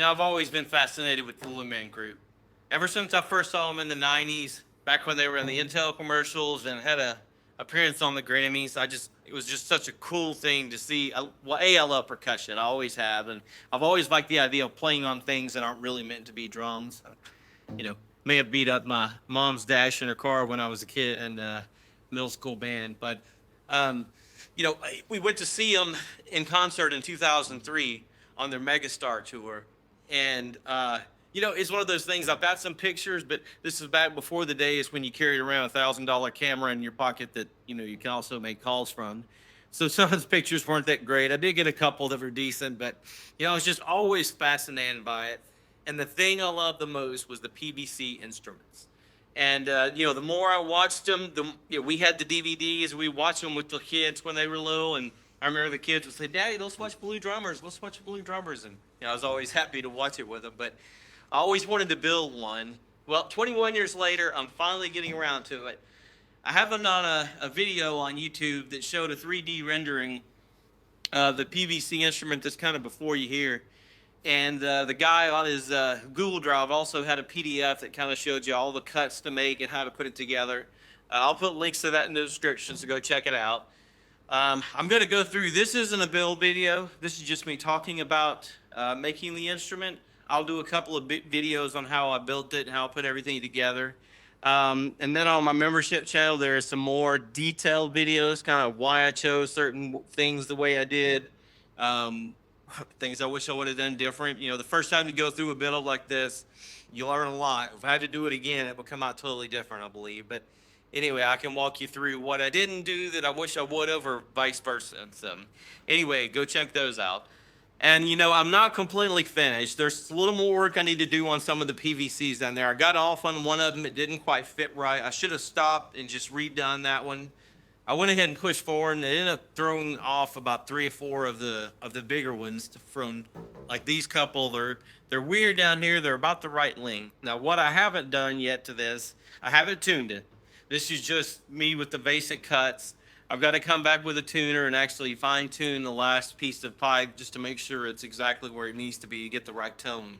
I've always been fascinated with the Lumen Group. Ever since I first saw them in the 90s, back when they were in the Intel commercials and had a appearance on the Grammys, it was just such a cool thing to see. Well, I love percussion. I always have, and I've always liked the idea of playing on things that aren't really meant to be drums. May have beat up my mom's dash in her car when I was a kid in middle school band, but um, we went to see them in concert in 2003 on their Megastar tour. And, it's one of those things. I've got some pictures, but this is back before the days when you carried around $1,000 camera in your pocket that, you can also make calls from. So some of the pictures weren't that great. I did get a couple that were decent, but, I was just always fascinated by it. And the thing I loved the most was the PVC instruments. And, the more I watched them, we had the DVDs. We watched them with the kids when they were little. And I remember the kids would say, "Daddy, let's watch Blue Drummers. Let's watch Blue Drummers." And I was always happy to watch it with them. But I always wanted to build one. Well, 21 years later, I'm finally getting around to it. I have on a video on YouTube that showed a 3D rendering of the PVC instrument that's kind of before you here. And the guy on his Google Drive also had a PDF that kind of showed you all the cuts to make and how to put it together. I'll put links to that in the description, so go check it out. I'm going to go through, this isn't a build video. This is just me talking about making the instrument. I'll do a couple of videos on how I built it and how I put everything together. And then on my membership channel, there are some more detailed videos, kind of why I chose certain things the way I did. Things I wish I would have done different. The first time you go through a build like this, you learn a lot. If I had to do it again, it would come out totally different, I believe. But anyway, I can walk you through what I didn't do that I wish I would have, or vice versa. So anyway, go check those out. And I'm not completely finished. There's a little more work I need to do on some of the PVCs down there. I got off on one of them. It didn't quite fit right. I should have stopped and just redone that one. I went ahead and pushed forward, and it ended up throwing off about 3 or 4 of the bigger ones from like these couple. They're weird down here. They're about the right length. Now, what I haven't done yet to this, I haven't tuned it. This is just me with the basic cuts. I've got to come back with a tuner and actually fine tune the last piece of pipe just to make sure it's exactly where it needs to be to get the right tone.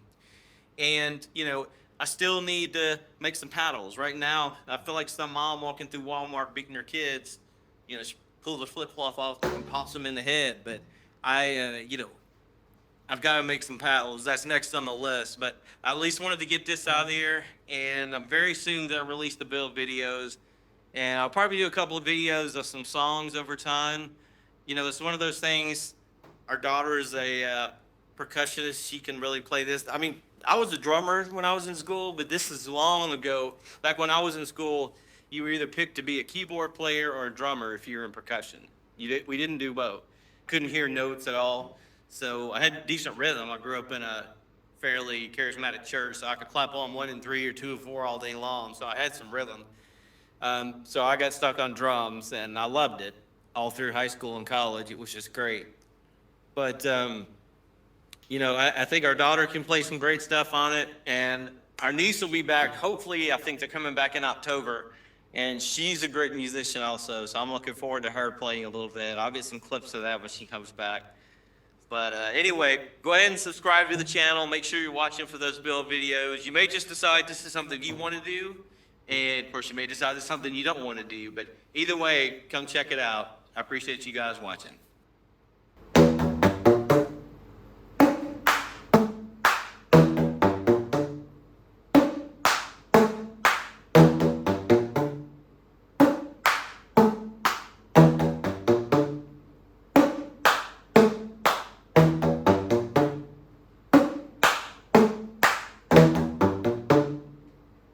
And, I still need to make some paddles. Right now, I feel like some mom walking through Walmart beating her kids, she pulls the flip-flop off and pops them in the head. But I've got to make some paddles. That's next on the list. But I at least wanted to get this out of here. And I'm very soon going to release the build videos. And I'll probably do a couple of videos of some songs over time. It's one of those things. Our daughter is a percussionist. She can really play this. I mean, I was a drummer when I was in school, but this is long ago. Back when I was in school, you were either picked to be a keyboard player or a drummer if you were in percussion. We didn't do both. Couldn't hear notes at all. So I had decent rhythm. I grew up in a fairly charismatic church, so I could clap on 1 and 3 or 2 and 4 all day long. So I had some rhythm. So I got stuck on drums, and I loved it all through high school and college. It was just great. But, I think our daughter can play some great stuff on it, and our niece will be back. Hopefully, I think they're coming back in October, and she's a great musician also, so I'm looking forward to her playing a little bit. I'll get some clips of that when she comes back. But anyway, go ahead and subscribe to the channel. Make sure you're watching for those build videos. You may just decide this is something you want to do. And of course, you may decide it's something you don't want to do, but either way, come check it out. I appreciate you guys watching.